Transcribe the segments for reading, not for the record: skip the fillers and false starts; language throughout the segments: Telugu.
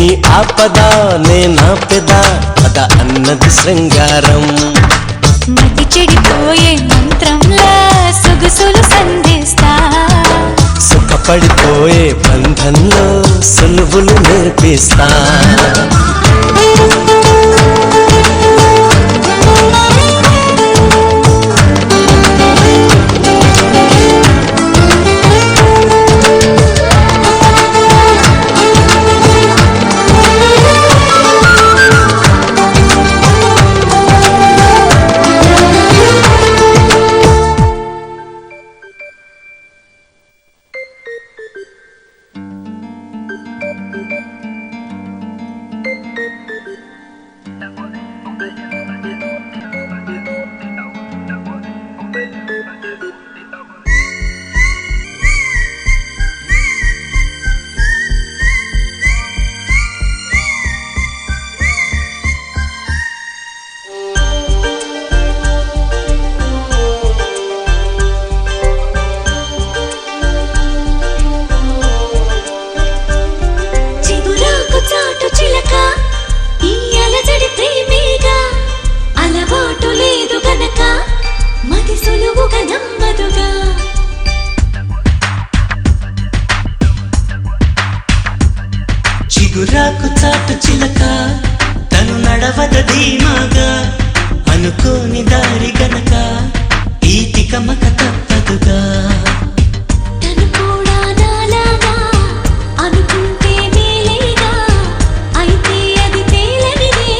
నీ ఆపద నేనాపెద పద అన్నది శృంగారం. మతి చెడిపోయే మంత్రంలా సొగసులు సంధిస్తా, సుఖపడిపోయే బంధంలో సులువులు నేర్పిస్తా. చిగురాకు చాటు చిలక తను నడవద ధీమాగా, అనుకోని దారి గనక ఈ తికమక తప్పదుగా. తను కూడా నాలాగా అనుకుంటే మేలేగా, అయితే అది తేలనిదే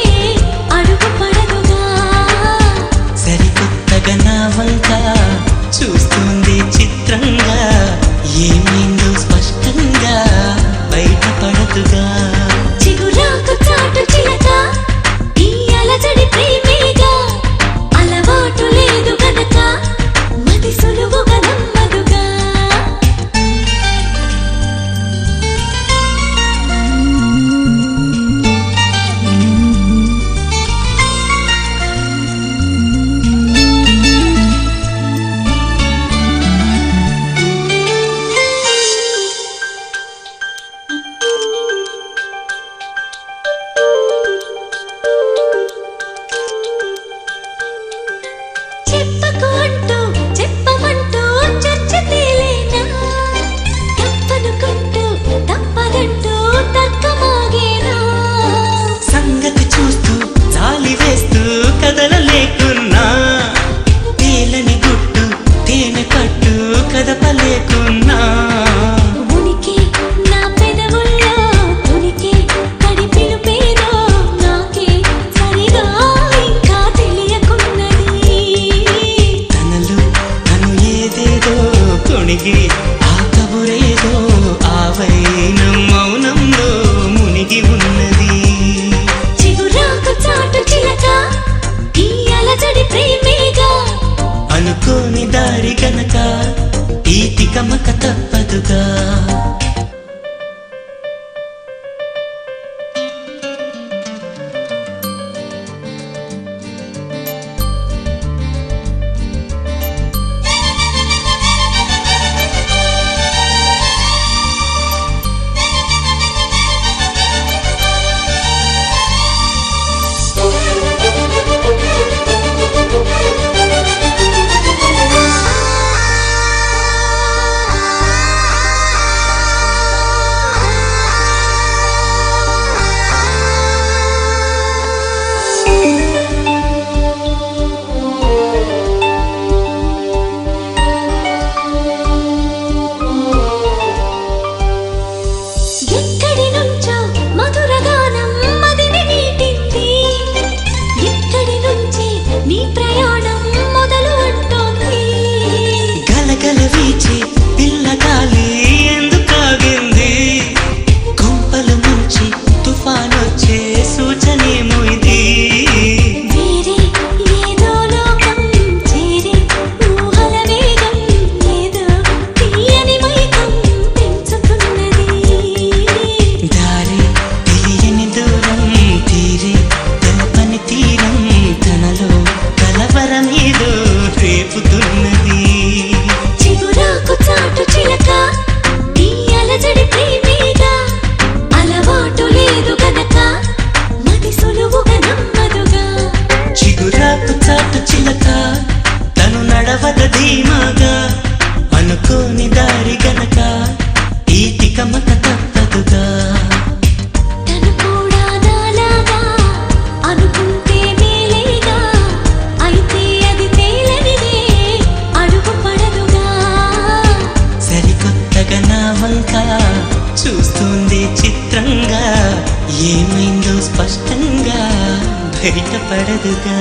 అడుగు పడదుగా. సరికొత్తగా నా వంక చూస్తుంది చిత్రంగా, ఏమైందో స్పష్టంగా బయటపడదుగా. చిగురాకు చాటు చిలక ఈ అలజడి ప్రేమేగా, అలవాటు లేదు గనక మది సులువుగా నమ్మదుగా. ఏమైందో స్పష్టంగా బయటపడదుగా.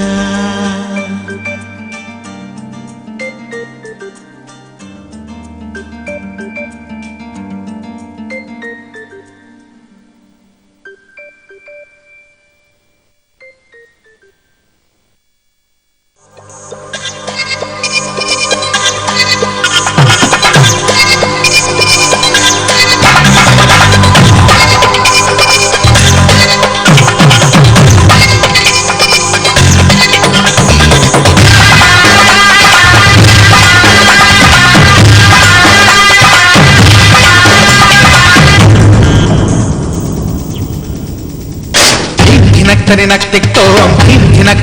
Hinak tik tom, hinak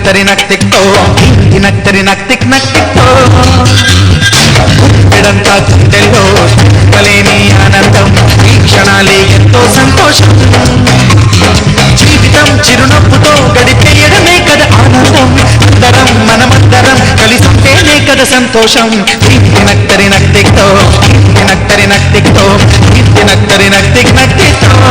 tik tom, hinak tik tom. Pedanta gundello, kaleni anandam, ee kshanale ento santosham. జీవితం చిరునవ్వుతో గడిపేయడమే కదా ఆనందం. అందరం మనమందరం కలిసుంటేనే కదా సంతోషం. hinak tik tom, hinak tik tom, hinak tik tom.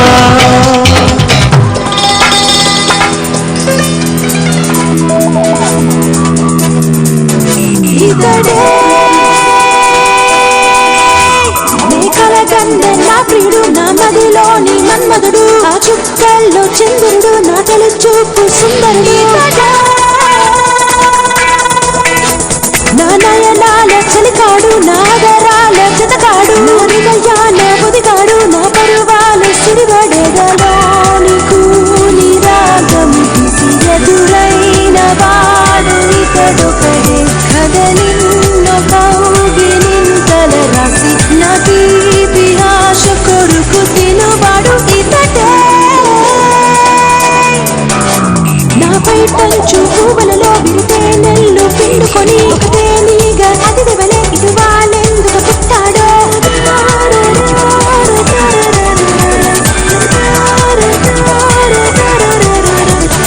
నా ప్రియుడు నా మదిలోని మన్మధుడు ఆ చుక్కల్లో చంద్రుడు నా తొలి చూపు సుందరుడు నా నయనాల చలికాడు నా ఆదరాల జతకాడు నా హృదయాన బుదిగాడు నా పరువాల సిరివడగలోని కూని రాగము ఎదురైన వాడు ఇతడొకడే కదలిన్నో కౌగిలింతల రాసి నా తీపి ఆశ కొడుకు తినువాడు ఇతడే నాపై పంచు పువ్వులలో విరితే నెల్లు పిండుకొని ఒకటే నీగా అతిథివలే ఇటు వాళ్ళెందుకు పుట్టాడో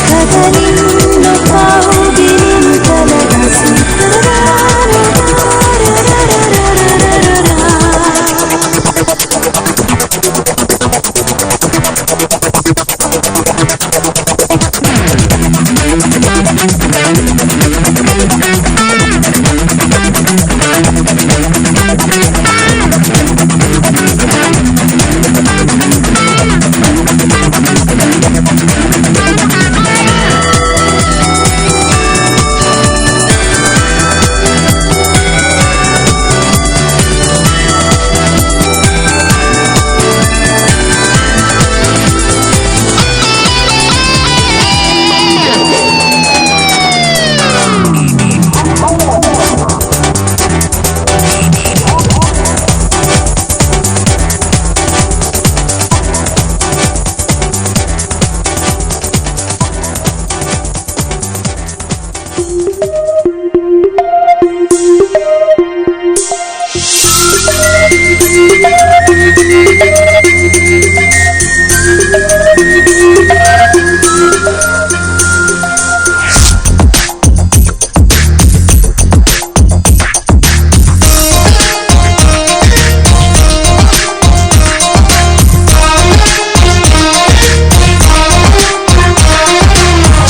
కదలిన్నో కౌగిలింతల రాసి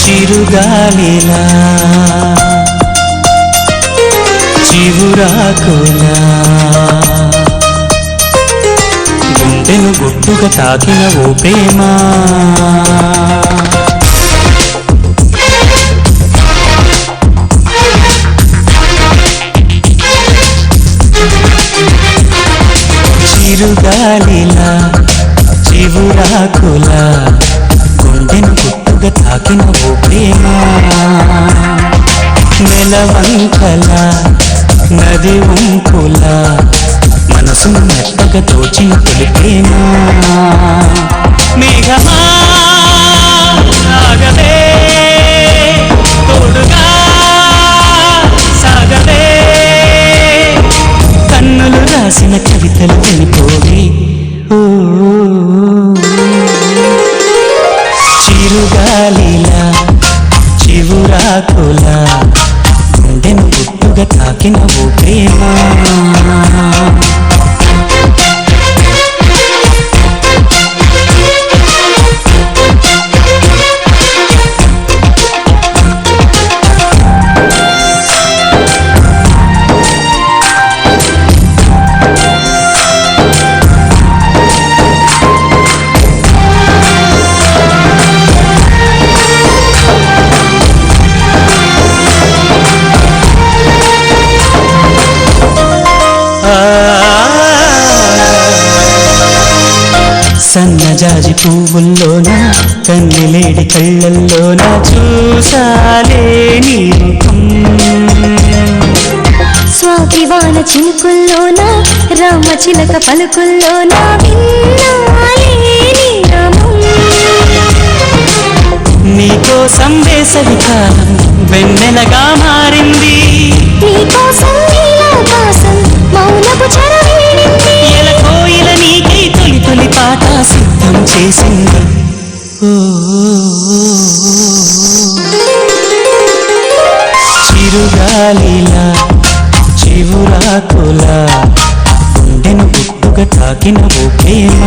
చిరుగాలిలా చివురాకులా గుండెను గుట్టుగా తాకిన ఓ ప్రేమ చిరుగాలిలా చివురాకులా గుండెను గుట్టుగా తాకిన ఓ ప్రేమ నెలవంకల నది వంకుల మనసును మెత్తగా దోచిన తొలి ప్రేమ మేఘమా ఆగలే తోడుగా సాగలే కన్నులు రాసిన కవితలు వినిపోవి చిరుగాలిలా చివురాకులా గుండెను గుట్టుగా తాకిన ఓ ప్రేమ జాజి పువ్వుల్లోన కన్నెలేడి కళ్ళల్లోన చూసాలే నీ రూపం స్వాతివాన చినుకుల్లోన రామచిలక పలుకుల్లోన విన్నాలే నీ నామం నీకోసం వేసవి కాలం వెన్నెలగా మారింది నీకోసం నీలాకాశం మౌనపు చరవీడింది ఎల కోయిల నీకై తొలి తొలి పాట సిద్ధం చేసింది చిరుగాలిలా చివురాకులా గుండెను గుట్టుగా తాకిన ఓ ప్రేమ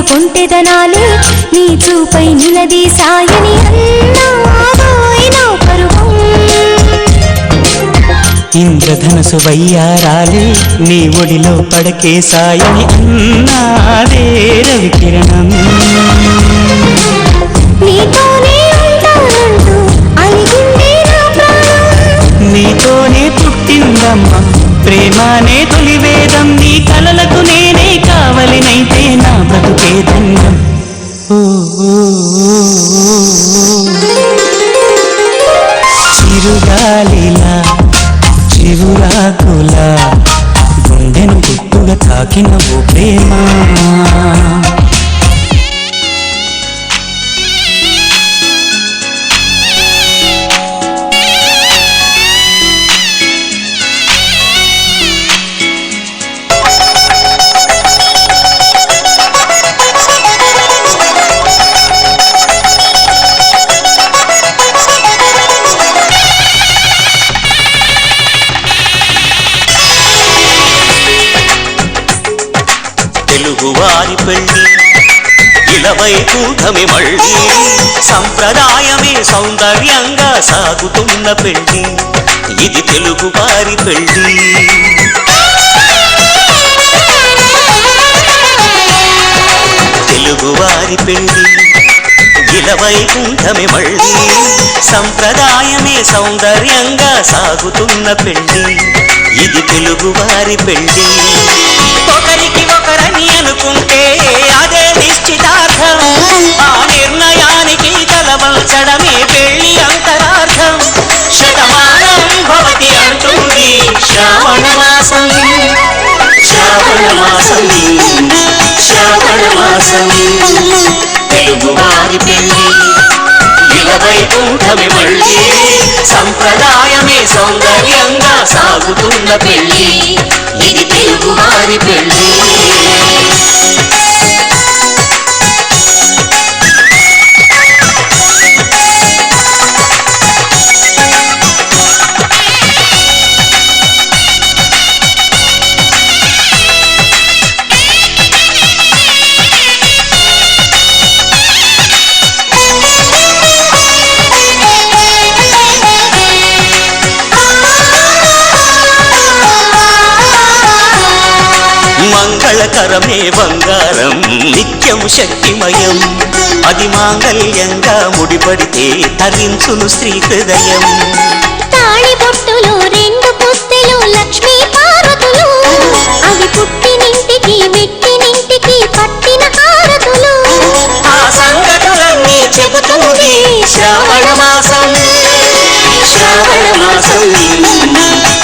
కొంటెదనాలే నీ చూపై నిలదీసాయని అన్నావోయ్ నా పరువం ఇంద్రధనసు వయ్యారాలే నీ ఒడిలో పడకేసాయని అన్నాదే రవికిరణం నీతోనే ఉంటానంటూ అలిగిందే నా ప్రాణం నీతోనే పుట్టిందమ్మ ప్రేమానే తొలి వేదం నీ కలలకు నేనే కావలినైతే నా బ్రతుకే ధన్యం చిరుగాలిలా చివురాకులా గుండెను గుట్టుగా తాకిన ఓ ప్రేమ తెలుగువారి పెళ్ళి ఇలవైకుంఠమి మళ్ళీ సంప్రదాయమే సౌందర్యంగా సాగుతున్న పెళ్ళి ఇది తెలుగువారి పెళ్ళి తెలుగువారి పెళ్ళి ఇలవైకుంఠమి మళ్ళీ సంప్రదాయమే సౌందర్యంగా సాగుతున్న పెళ్ళి ఇది తెలుగువారి పెళ్ళి ఒకరికి ఒకరని అనుకుంటే అదే నిశ్చితార్థం ఆ నిర్ణయానికి తలవంచడమే పెళ్లి అంతరార్థం శతమానం భవతి అంటుంది శ్రావణ మాసం శ్రావణ మాసం శ్రావణ మాసం తెలుగువారి పెళ్లి ఇలవైకుంఠమి మళ్ళీ సంప్రదాయమే సౌందర్యంగా సాగుతున్న పెళ్లి ఇది తెలుగువారి పెళ్లి మంగళకరమే బంగారం నిత్యం శక్తిమయం అది మాంగళ్యంగా ముడిపడితే తరించును స్త్రీ హృదయం తాళి బొట్టులో రెండు పుస్తెలు లక్ష్మీ పార్వతులు అవి పుట్టినింటికి మెట్టినింటికి పట్టిన హారతులు ఆ సంగతులన్నీ చెబుతుంది శ్రావణ మాసం శ్రావణ మాసం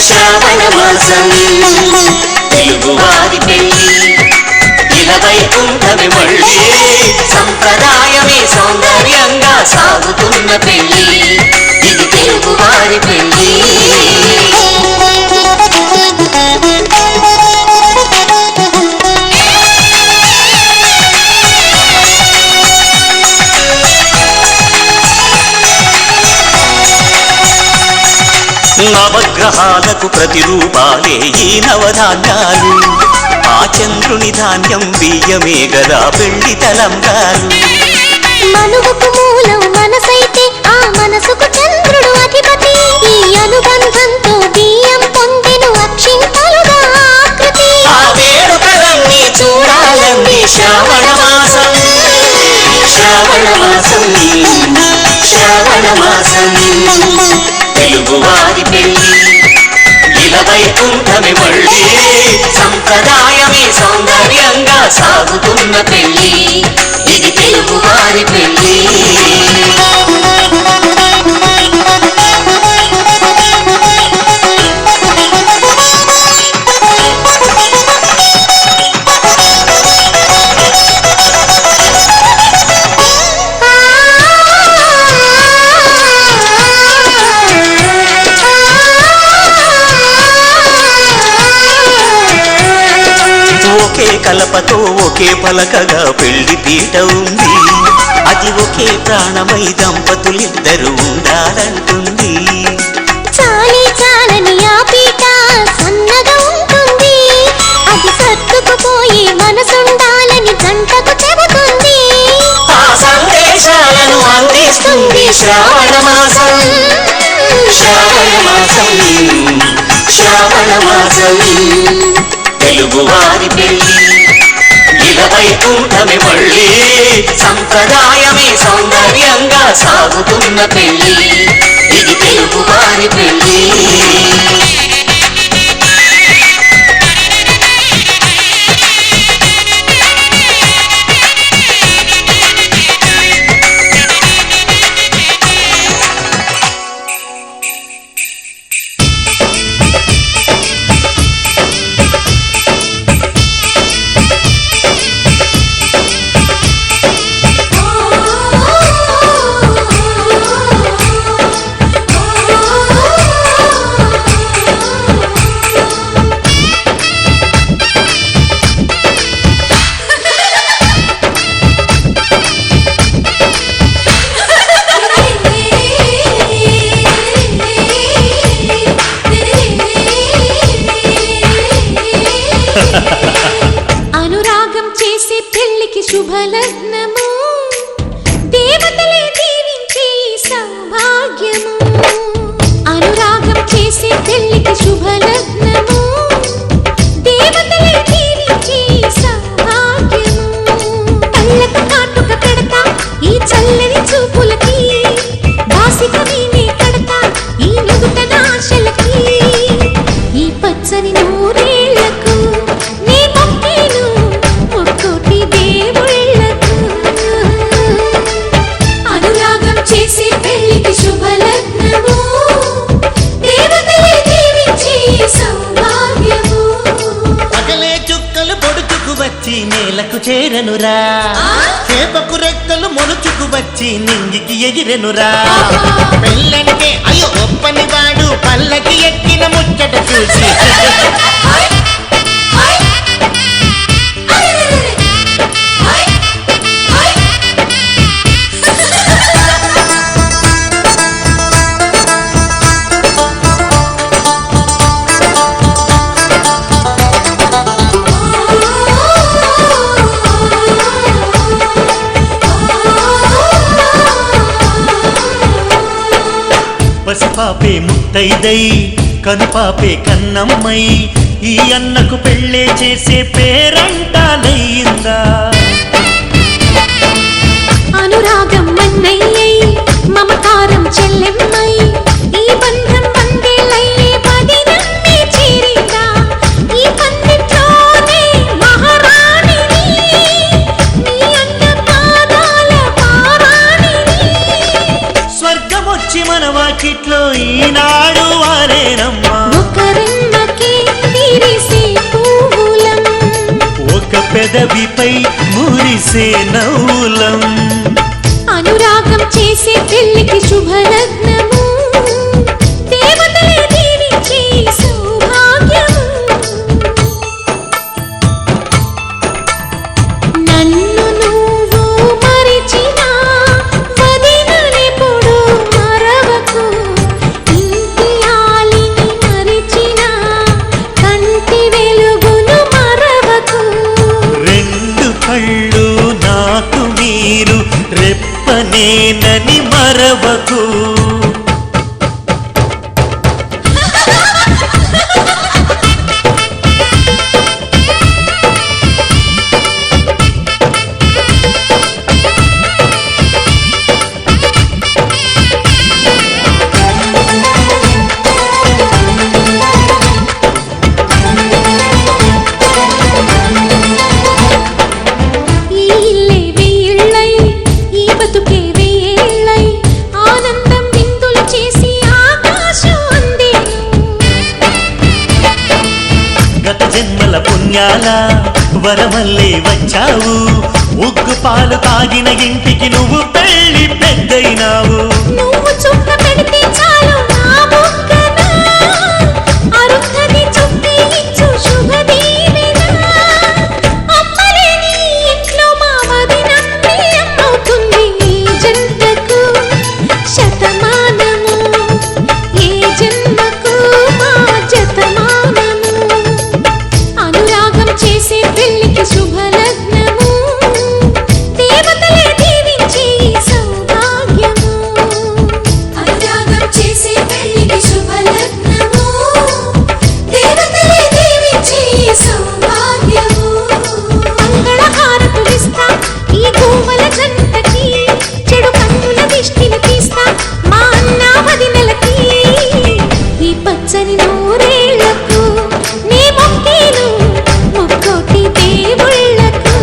శ్రావణ మాసం తెలుగువారి పెళ్లి ఇలవైకుంఠమి మళ్ళీ సంప్రదాయమే సౌందర్యంగా సాగుతున్న పెళ్లి ఇది తెలుగువారి పెళ్లి నవగ్రహాలకు ప్రతిరూపాలే ఈ నవధాన్యాలు ఆ చంద్రుని ధాన్యం బియ్యమే గదా పెళ్లి తలంబ్రాలు మనువుకు మూలం మనసైతే ఆ మనసుకు చంద్రుడు అధిపతి ఈ అనుబంధంతో బియ్యం పొందెను అక్షింతలుగా ఆకృతి ఆ వేడుకలన్నీ చూడాలంది శ్రావణ మాసం శ్రావణ మాసం శ్రావణ మాసం తెలుగువారి పెళ్లి ఇలా వైకుంఠమే మళ్ళీ సంప్రదాయమే సౌందర్యంగా సాగుతున్న పెళ్లి ఇది తెలుగువారి పెళ్లి ఒకే కలపతో ఒకే పలకగా పెళ్లి పీట ఉంది అది ఒకే ప్రాణమై దంపతులిద్దరు ఉండాలంటుంది చాలి చాలని ఆ పీట సన్నగా ఉంటుంది అది సర్దుకుపోయి మనసుండాలని జంటకు చెబుతుంది ఆ సందేశాలను అందిస్తుంది శ్రావణ మాసం శ్రావణ మాసం శ్రావణ మాసం తెలుగువారి పెళ్లి ఇలా వైకుంఠమే మళ్ళీ సంప్రదాయమే సౌందర్యంగా సాగుతున్న పెళ్లి ఇది తెలుగువారి పెళ్లి అనురాగం చేసే పెళ్లికి శుభలగ్నము దేవతలే దీవించే సౌభాగ్యము అనురాగం చేసే పెళ్లికి శుభలగ్నము దేవతలే దీవించే సౌభాగ్యము కళ్ళకు కాటుక కడతా ఈ చల్లని చూపులకి బాసిక వీణే కడతా ఈ నుదుటన ఆశలకి ఈ పచ్చని నూరేళ్లకు నీ మొక్కేను ఒక్కోటి దేవుళ్ళకు అనురాగం చేసే పెళ్లికి శుభలగ్నము దేవతలే దీవించే సౌభాగ్యము పగలే చుక్కలు పొడుచుకు వచ్చి నేలకు చేరనురా చేపకు రెక్కలు మొలుచుకు వచ్చి నింగికి ఎగిరెనురా పెళ్ళంటే అయ్యో ఒప్పని వాడు పల్లకి ఎక్కిన ముచ్చట చూసి పసిపాపే ముత్తైదై కనుపాపే కన్నమ్మై ఈ అన్నకు పెళ్ళే చేసే పేరంటాలయ్యిందా అనురాగం మన్నయ్యై మమకారం చెల్లెమ్మై ఈ బంధం పందేలయ్యే పదినమ్మే చేరిందా ఈ పందిట్లోనే మహారాణిని నీ అన్న పాదాల పారాణిని స్వర్గమొచ్చి మన వాకిట్లో ఈనాడు వారేనమ్మా ఒకరెమ్మకే విరిసే పువ్వులం ఒక పెదవిపై మురిసే నవ్వులం అనురాగం చేసే పెళ్లికి శుభలగ్నము దేవతలే దీవించే సౌభాగ్యము నన్ను నువ్వు మరిచినా వదిననెప్పుడు మరవకు ఇంటి ఆలి పుణ్యాల వరమల్లే వచ్చావు ఉగ్గు పాలు తాగిన ఇంటికి నువ్వు పెళ్లి పెద్దయినావు నువ్వు చుక్క పెడితే చాలు నా బుగ్గన అరుంధతి చుట్టి ఇచ్చు శుభదీవెన అమ్మలేని ఇంట్లో మా వదిన ప్రియమవుతుంది ఈ జంటకు శతమానము ఏ జన్మకు మా జతమానము అనురాగం చేసే పెళ్లికి శుభలగ్నము దేవతలే దీవించి సౌభాగ్యము అనురాగం చేసే పెళ్లికి శుభలగ్నము దేవతలే దీవించి సౌభాగ్యము మంగళహారతులిస్తా ఈ గోవల జంటకి చెడు కన్నుల దిష్టిని తీస్తా మా అన్న వదినలకి ఈ పచ్చని నూరేళ్లకు నీ మొక్కేను ముక్కోటి దేవుళ్ళకు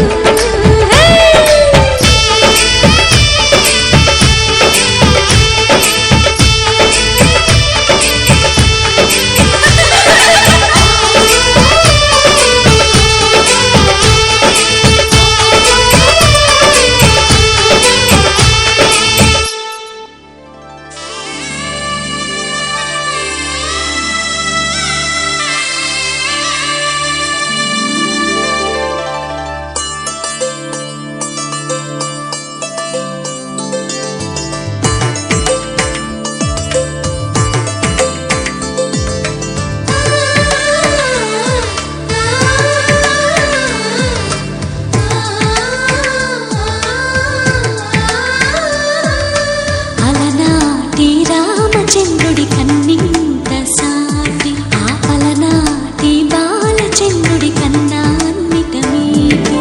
అలనాటి రామచంద్రుడి కన్నింత సాటి ఆపలనాటి బాలచంద్రుడి కన్నా అన్నిట మీది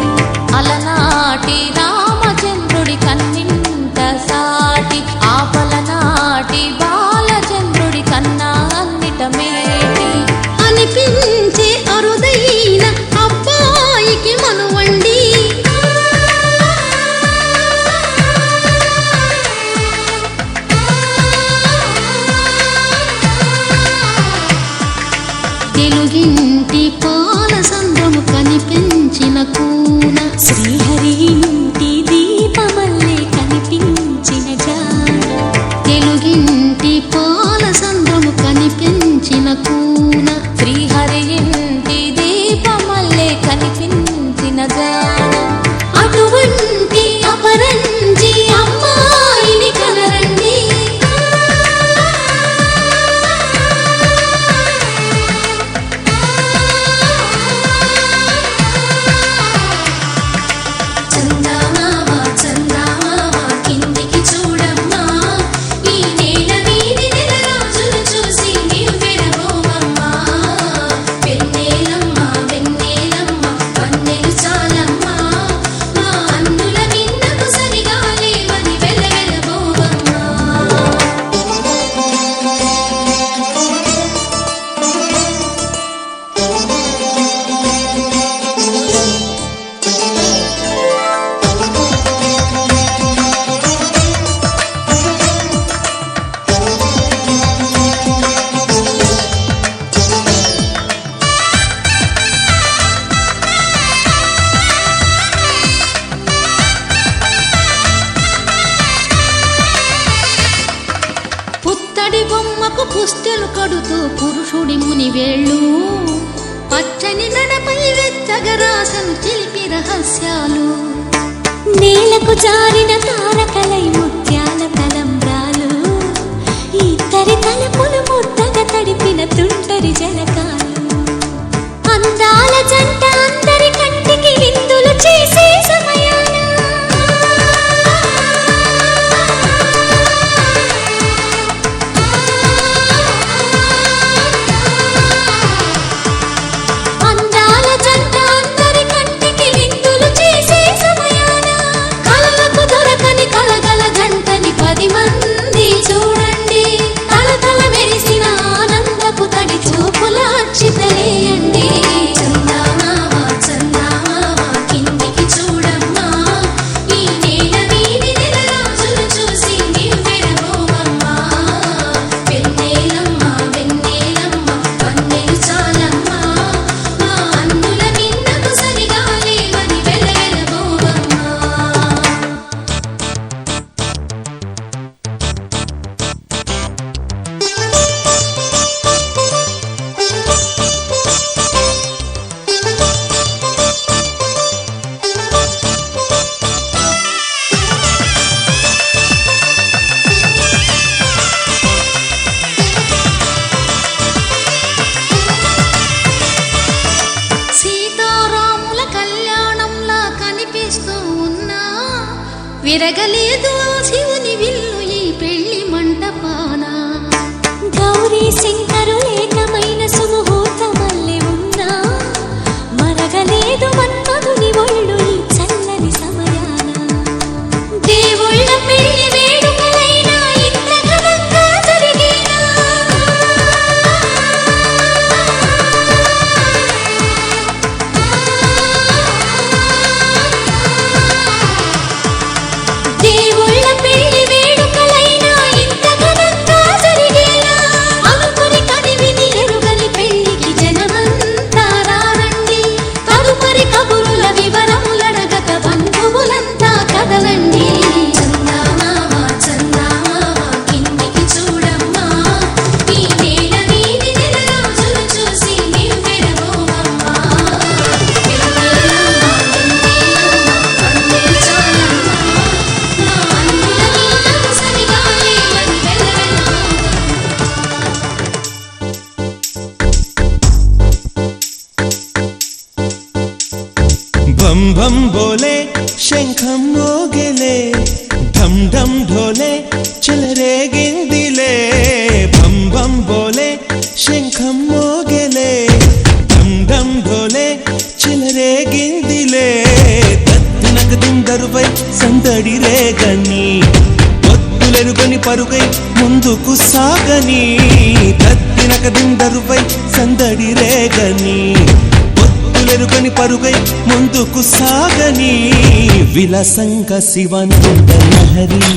అలనాటి రామచంద్రుడి కన్నింత సాటి ఆపలనాటి బాలచంద్రుడి కన్నా అన్నిట మేటి అనిపించే అరుదైన అబ్బాయికి మనువండి తెలుగింటి పాల సంద్రము కనిపించిన కూన శ్రీహరి ఇంటి దీపమల్లే కనిపించిన జాన తెలుగింటి పాల సంద్రము కనిపించిన కూన శ్రీహరి ఇంటి దీపమల్లే కనిపించిన జాన అటువంటి అపరంజి అమ్మాయిని కనరండి చందమామ చందమామ కిందికి చూడమ్మా ఈ నేల వీధి నెల రాజును చూసి నీవు పెరగోవమ్మా వెన్నెలమ్మ వెన్నెలమ్మ వన్నెలు చాలమ్మా మా అన్నుల విన్నకు సరిగా లేవని వెలవెలబోవమ్మా పుత్తడి బొమ్మకు పుస్తెలు కడుతూ పురుషుడి ముని వేళ్ళు పచ్చని నడపై వెచ్చగరాసలు చిలిపి రహస్యాలు నేలకు జారిన తారకలై ముత్యాల తలంబ్రాలు ఇద్దరి తలపులు ముద్దగా తడిపిన తుంటరి జలకాలు అందాల జంట అందరి కంటికి విందులు చేసే సమయాన అందాల జంట అందరి కంటికి విందులు చేసే సమయాన కలలకు దొరకని కలగల జంటని 10 మంది చూడండి తల తల మెరగలేదు శివుని విల్లు ఈ పెళ్లి మంటపాన. గౌరీ శంకరు ఏకమైన సుముహూర్తమల్లె ఉన్నా మరగలేదు మన్మధుని ఒళ్ళు ఈ చల్లని సమయాన. దేవుళ్ళ పెళ్లి వేడుకలైనా ఇంత ఘనంగా జరిగేనా? దేవుళ్ళ పెళ్లి వేడుకలైనా ఇంత ఘనంగా జరిగేనా? అనుకుని కనివిని ఎరుగని పెళ్లికి జనమంతా రారండి. తదుపరి కబురుల వివరములడగక బంధువులంతా కదలండి. చందమామ చందమామ కిందికి చూడమ్మా, ఈ నేల వీధి నెలరాజులు చూసి నివ్వెరబోవమ్మా. ఎన్నెల్లమ్మ ఎన్నెల్లమ్మ చాలమ్మా, నా అన్నుల గీతం సరిగానే అని వెలవెలబోవమ్మా. बम बम बोले शंखम मोगेले ढम ढम ढोले चल रे गिंदिले बम बम बोले शंखम मोगेले ढम ढम ढोले चल रे गिंदिले తత్తినక దిందరుపై సందడి రేగని ఒత్తులెరుగని పరుగై ముందుకు సాగని తత్తినక దిందరుపై సందడి రేగని ఎరుగని పరుగై ముందుకు సాగని విలసంగ శివనంద లహరి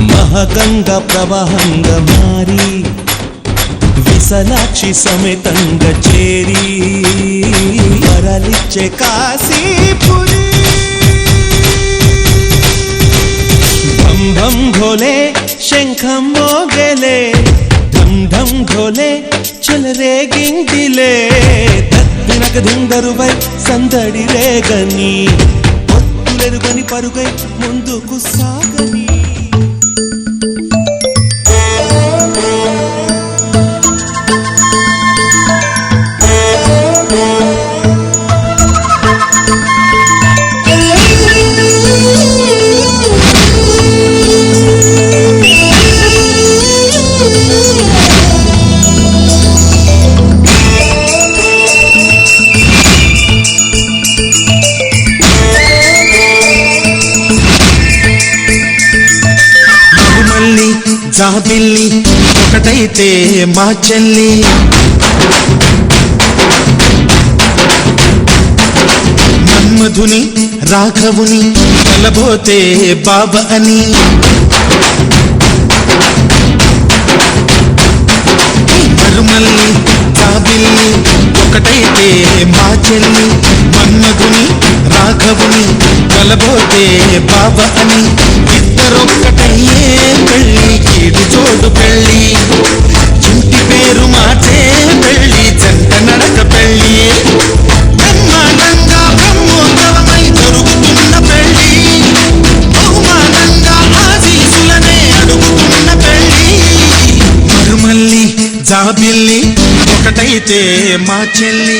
మహగంగ ప్రవాహంగా మారి విశాలాక్షి సమేతంగా చేరి వరలిచ్చే కాశీపురి భం భం ఘోలే శంఖం మోగేలే ఢం ఢం ఘోలే చల్ రే గిందిలే తత్తినక దిందరువై సందడి రేగని ఒత్తులెరుగని పరుగై ముందుకు సాగని జాబిల్లి ఒకటైతే మా చెల్లి మన్మధుని రాఘవుని కలబోతే బాబ అని మరుమల్లి జాబిల్లి ఒకటైతే మా చెల్లి మన్మధుని రాఘవుని కలబోతే బాబ అని ఇద్దరొక్కటయ్యే పెళ్ళి కీడు జోడు పెళ్ళి ఇంటి పేరు మాటే పెళ్ళి జంట నడక పెళ్ళి బ్రహ్మాండంగా బ్రహ్మోత్సవమై జరుగుతున్న పెళ్ళి బహుమానంగా ఆశీసులనే అడుగుతున్న పెళ్ళి మరుమల్లి జాబిల్లి ఒకటైతే మా చెల్లి